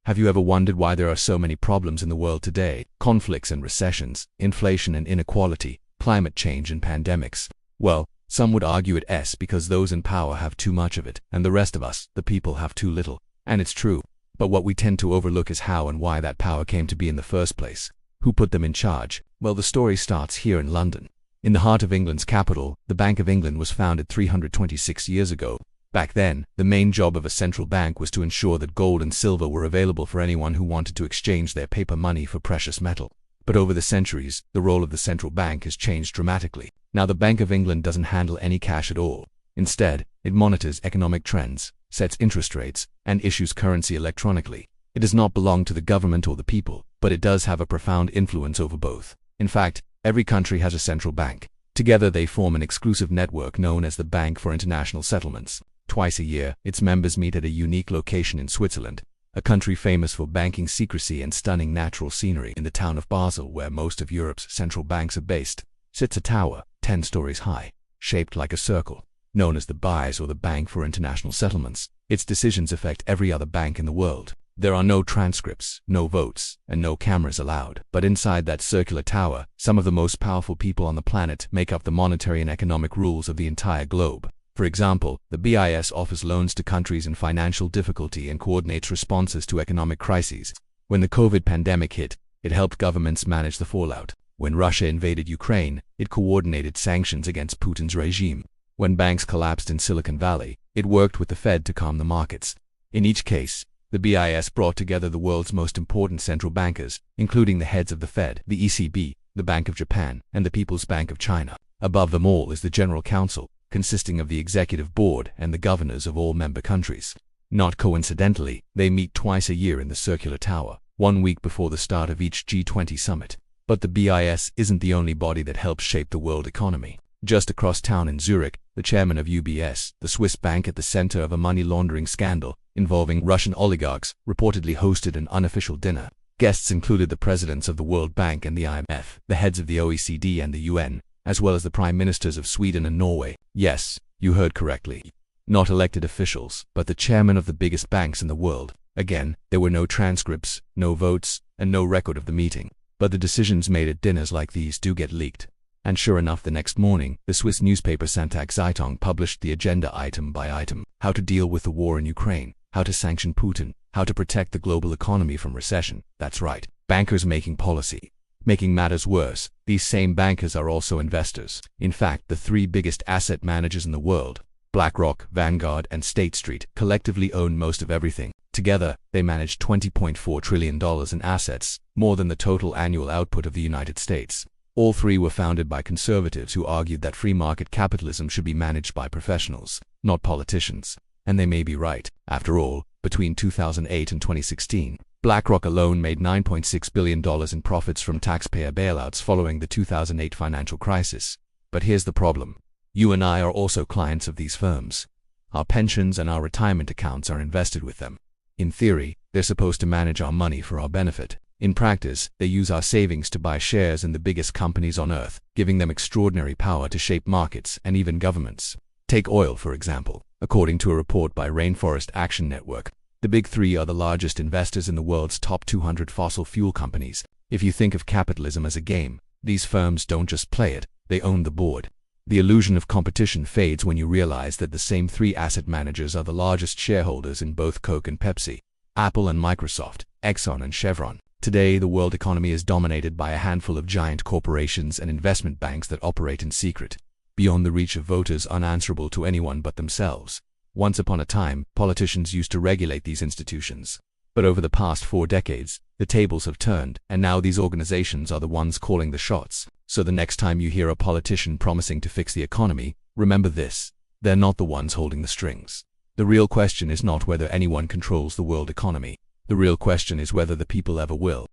Have you ever wondered why there are so many problems in the world today? Conflicts and recessions, inflation and inequality, climate change and pandemics. Well, some would argue it's because those in power have too much of it, and the rest of us, the people, have too little. And it's true. But what we tend to overlook is how and why that power came to be in the first place. Who put them in charge? Well, the story starts here in London. In the heart of England's capital, the Bank of England was founded 326 years ago. Back then, the main job of a central bank was to ensure that gold and silver were available for anyone who wanted to exchange their paper money for precious metal. But over the centuries, the role of the central bank has changed dramatically. Now the Bank of England doesn't handle any cash at all. Instead, it monitors economic trends, sets interest rates, and issues currency electronically. It does not belong to the government or the people, but it does have a profound influence over both. In fact, every country has a central bank. Together they form an exclusive network known as the Bank for International Settlements. Twice a year, its members meet at a unique location in Switzerland, a country famous for banking secrecy and stunning natural scenery. In the town of Basel, where most of Europe's central banks are based, sits a tower, 10 stories high, shaped like a circle, known as the BIS or the Bank for International Settlements. Its decisions affect every other bank in the world. There are no transcripts, no votes, and no cameras allowed. But inside that circular tower, some of the most powerful people on the planet make up the monetary and economic rules of the entire globe. For example, the BIS offers loans to countries in financial difficulty and coordinates responses to economic crises. When the COVID pandemic hit, it helped governments manage the fallout. When Russia invaded Ukraine, it coordinated sanctions against Putin's regime. When banks collapsed in Silicon Valley, it worked with the Fed to calm the markets. In each case, the BIS brought together the world's most important central bankers, including the heads of the Fed, the ECB, the Bank of Japan, and the People's Bank of China. Above them all is the General Council, consisting of the executive board and the governors of all member countries. Not coincidentally, they meet twice a year in the circular tower, 1 week before the start of each G20 summit. But the BIS isn't the only body that helps shape the world economy. Just across town in Zurich, the chairman of UBS, the Swiss bank at the center of a money laundering scandal involving Russian oligarchs, reportedly hosted an unofficial dinner. Guests included the presidents of the World Bank and the IMF, the heads of the OECD and the UN, as well as the prime ministers of Sweden and Norway. Yes, you heard correctly. Not elected officials, but the chairman of the biggest banks in the world. Again, there were no transcripts, no votes, and no record of the meeting. But the decisions made at dinners like these do get leaked. And sure enough, the next morning, the Swiss newspaper Sonntagszeitung published the agenda item by item. How to deal with the war in Ukraine, how to sanction Putin, how to protect the global economy from recession. That's right, bankers making policy. Making matters worse, these same bankers are also investors. In fact, the 3 biggest asset managers in the world, BlackRock, Vanguard, and State Street, collectively own most of everything. Together, they manage $20.4 trillion in assets, more than the total annual output of the United States. All 3 were founded by conservatives who argued that free market capitalism should be managed by professionals, not politicians. And they may be right. After all, between 2008 and 2016, BlackRock alone made $9.6 billion in profits from taxpayer bailouts following the 2008 financial crisis. But here's the problem. You and I are also clients of these firms. Our pensions and our retirement accounts are invested with them. In theory, they're supposed to manage our money for our benefit. In practice, they use our savings to buy shares in the biggest companies on earth, giving them extraordinary power to shape markets and even governments. Take oil, for example. According to a report by Rainforest Action Network, the big 3 are the largest investors in the world's top 200 fossil fuel companies. If you think of capitalism as a game, these firms don't just play it, they own the board. The illusion of competition fades when you realize that the same 3 asset managers are the largest shareholders in both Coke and Pepsi, Apple and Microsoft, Exxon and Chevron. Today, the world economy is dominated by a handful of giant corporations and investment banks that operate in secret, beyond the reach of voters, unanswerable to anyone but themselves. Once upon a time, politicians used to regulate these institutions. But over the past 4 decades, the tables have turned, and now these organizations are the ones calling the shots. So the next time you hear a politician promising to fix the economy, remember this: they're not the ones holding the strings. The real question is not whether anyone controls the world economy. The real question is whether the people ever will.